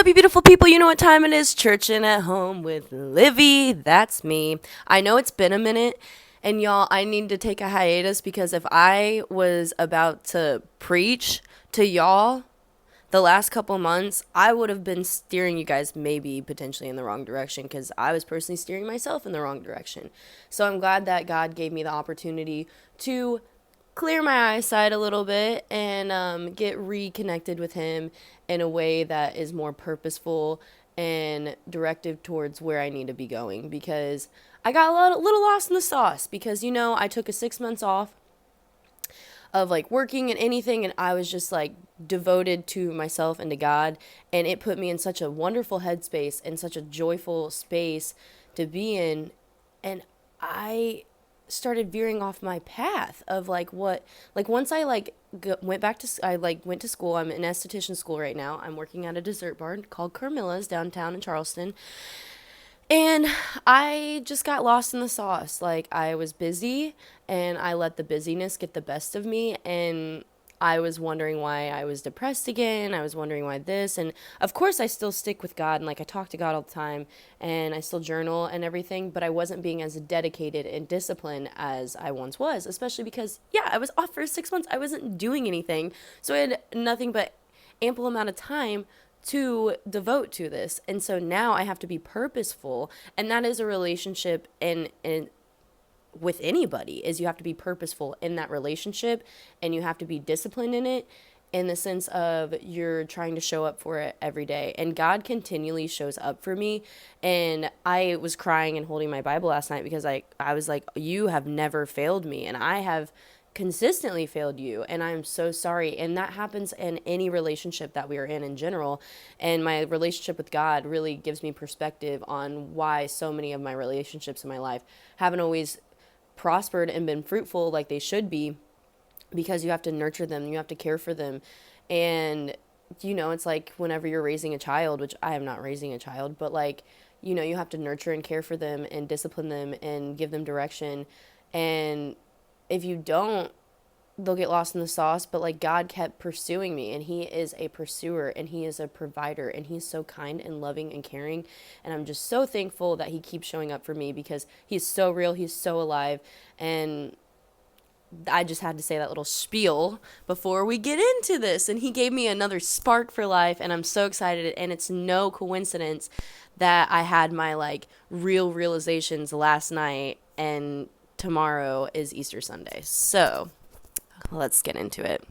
up, you beautiful people? You know what time it is. Churchin' at home with Livy. That's me. I know it's been a minute, and y'all, I need to take a hiatus because if I was about to preach to y'all the last couple months, I would have been steering you guys maybe potentially in the wrong direction because I was personally steering myself in the wrong direction. So I'm glad that God gave me the opportunity to clear my eyesight a little bit and get reconnected with him in a way that is more purposeful and directed towards where I need to be going, because I got a little lost in the sauce because I took a 6 months off of like working and anything, and I was just like devoted to myself and to God, and it put me in such a wonderful headspace and such a joyful space to be in. And I started veering off my path of like what, like once I like went back to I like went to school. I'm in esthetician school right now. I'm working at a dessert bar called Carmilla's downtown in Charleston, and I just got lost in the sauce. Like, I was busy and I let the busyness get the best of me. And I was wondering why I was depressed again. I was wondering why this. And of course, I still stick with God and like I talk to God all the time and I still journal and everything. But I wasn't being as dedicated and disciplined as I once was, especially because, yeah, I was off for 6 months. I wasn't doing anything. So I had nothing but ample amount of time to devote to this. And so now I have to be purposeful, and that is a relationship and with anybody, is you have to be purposeful in that relationship, and you have to be disciplined in it, in the sense of you're trying to show up for it every day. And God continually shows up for me. And I was crying and holding my Bible last night because I was like, you have never failed me, and I have consistently failed you, and I'm so sorry. And that happens in any relationship that we are in general. And my relationship with God really gives me perspective on why so many of my relationships in my life haven't always prospered and been fruitful like they should be, because you have to nurture them, you have to care for them. And it's like whenever you're raising a child, which I am not raising a child, but like, you have to nurture and care for them and discipline them and give them direction. And if you don't, they'll get lost in the sauce. But like, God kept pursuing me, and he is a pursuer, and he is a provider, and he's so kind and loving and caring. And I'm just so thankful that he keeps showing up for me, because he's so real, he's so alive. And I just had to say that little spiel before we get into this. And he gave me another spark for life, and I'm so excited. And it's no coincidence that I had my like real realizations last night, and tomorrow is Easter Sunday. So let's get into it.